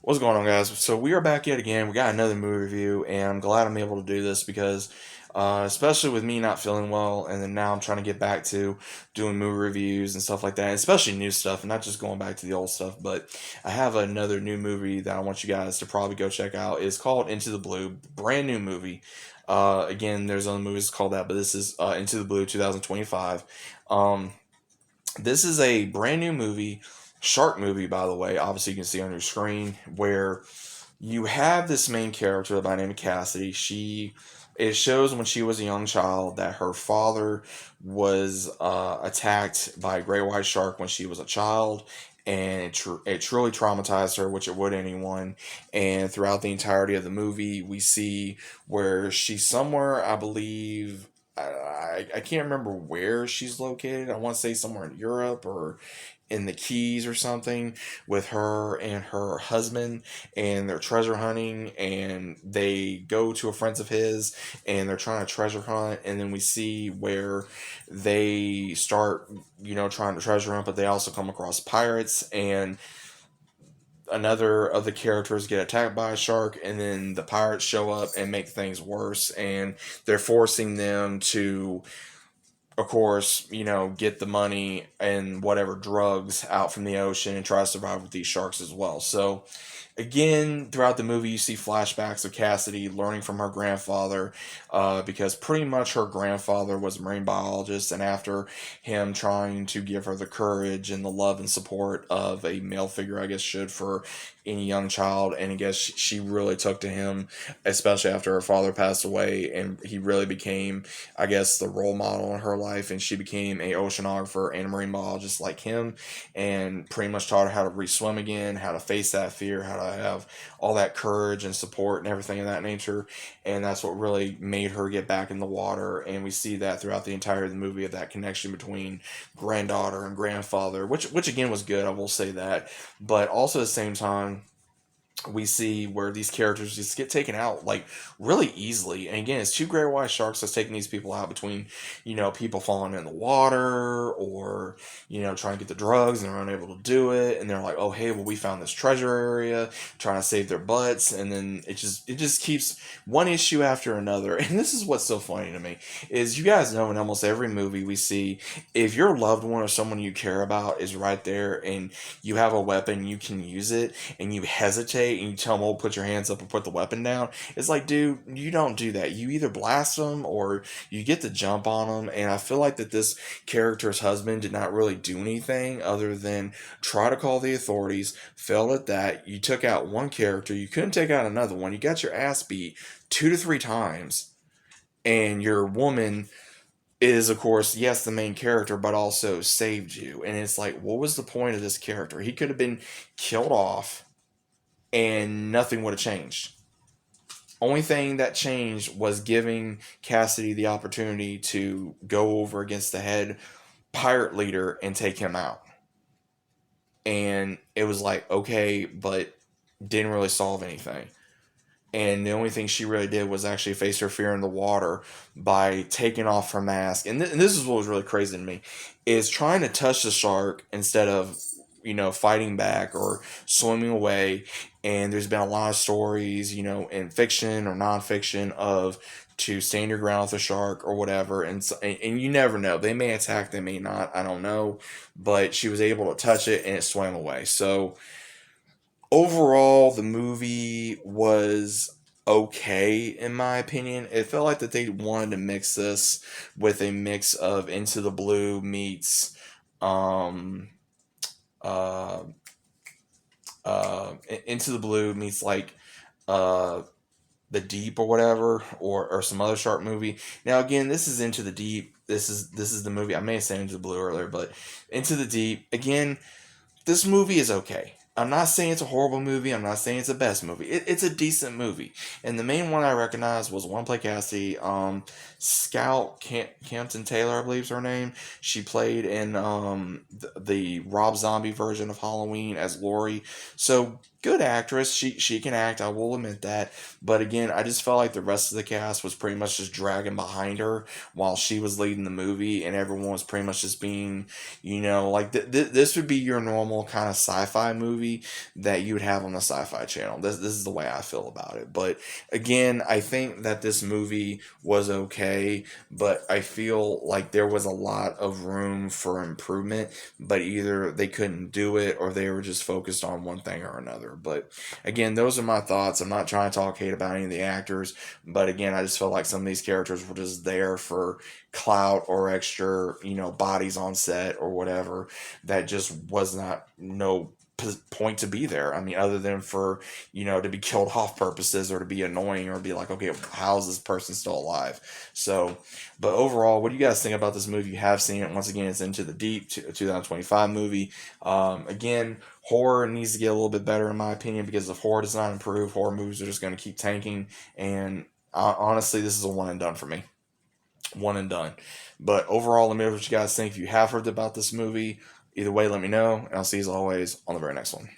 What's going on, guys? So we are back yet again. We got another movie review, and I'm glad I'm able to do this because, especially with me not feeling well, and then now I'm trying to get back to doing movie reviews and stuff like that, especially new stuff, and not just going back to the old stuff. But I have another new movie that I want you guys to probably go check out. It's called Into the Blue, brand new movie. Again, there's other movies called that, but this is Into the Blue 2025. Um, this is a brand new movie, shark movie, by the way. Obviously, you can see on your screen where you have this main character by the name of Cassidy. It shows when she was a young child that her father was attacked by a great white shark when she was a child, and it truly traumatized her, which it would anyone. And throughout the entirety of the movie, we see where she's somewhere, I believe. I can't remember where she's located. I want to say somewhere in Europe or in the Keys or something, with her and her husband, and they're treasure hunting, and they go to a friend's of his, and they're trying to treasure hunt. And then we see where they start, trying to treasure hunt, but they also come across pirates, and another of the characters get attacked by a shark, and then the pirates show up and make things worse, and they're forcing them to, of course, get the money and whatever drugs out from the ocean and try to survive with these sharks as well. So, again, throughout the movie, you see flashbacks of Cassidy learning from her grandfather, because pretty much her grandfather was a marine biologist, and after him trying to give her the courage and the love and support of a male figure, I guess, should for any young child, and I guess she really took to him, especially after her father passed away, and he really became, I guess, the role model in her life, and she became a oceanographer and a marine biologist like him, and pretty much taught her how to re-swim again, how to face that fear, how to have all that courage and support and everything of that nature. And that's what really made her get back in the water. And we see that throughout the entire of the movie, of that connection between granddaughter and grandfather, which again was good, I will say that. But also at the same time, we see where these characters just get taken out like really easily. And again, it's two great white sharks that's taking these people out between, people falling in the water, or, trying to get the drugs and they're unable to do it. And they're like, oh, hey, well, we found this treasure area, trying to save their butts. And then it just keeps one issue after another. And this is what's so funny to me is, you guys know, in almost every movie we see, if your loved one or someone you care about is right there and you have a weapon, you can use it, and you hesitate and you tell them, oh, put your hands up and put the weapon down. It's like, dude, you don't do that. You either blast them or you get the jump on them. And I feel like that this character's husband did not really do anything other than try to call the authorities, failed at that. You took out one character, you couldn't take out another one. You got your ass beat 2 to 3 times, and your woman is, of course, yes, the main character, but also saved you. And it's like, what was the point of this character? He could have been killed off and nothing would have changed. Only thing that changed was giving Cassidy the opportunity to go over against the head pirate leader and take him out. And it was like, okay, but didn't really solve anything. And the only thing she really did was actually face her fear in the water by taking off her mask. And this is what was really crazy to me, is trying to touch the shark instead of, fighting back or swimming away. And there's been a lot of stories, in fiction or nonfiction, of to stand your ground with a shark or whatever. And you never know, they may attack, they may not, I don't know. But she was able to touch it and it swam away. So overall, the movie was okay in my opinion. It felt like that they wanted to mix this with a mix of Into the Blue meets um uh Into the Blue meets like uh the Deep or whatever, or some other shark movie. Now again, this is Into the Deep. This is the movie. I may have said Into the Blue earlier, but Into the Deep again, this movie is okay. I'm not saying it's a horrible movie. I'm not saying it's the best movie. It's a decent movie. And the main one I recognized was one play Cassie, Scout Campton Taylor, I believe is her name. She played in the Rob Zombie version of Halloween as Lori. So Good actress. She can act. I will admit that. But again, I just felt like the rest of the cast was pretty much just dragging behind her while she was leading the movie, and everyone was pretty much just being, like this would be your normal kind of sci-fi movie that you would have on the Sci-Fi Channel. This is the way I feel about it. But again, I think that this movie was okay, but I feel like there was a lot of room for improvement, but either they couldn't do it or they were just focused on one thing or another. But again, those are my thoughts. I'm not trying to talk hate about any of the actors, but again, I just felt like some of these characters were just there for clout or extra, bodies on set or whatever, that just was not no point to be there. I mean, other than for, to be killed off purposes or to be annoying or be like, okay, how is this person still alive? So, but overall, what do you guys think about this movie? You have seen it. Once again, it's Into the Deep, 2025 movie. Again, horror needs to get a little bit better in my opinion, because if horror does not improve, horror movies are just going to keep tanking. And honestly, this is a one and done for me. One and done. But overall, let me know what you guys think. If you have heard about this movie, either way, let me know. And I'll see you as always on the very next one.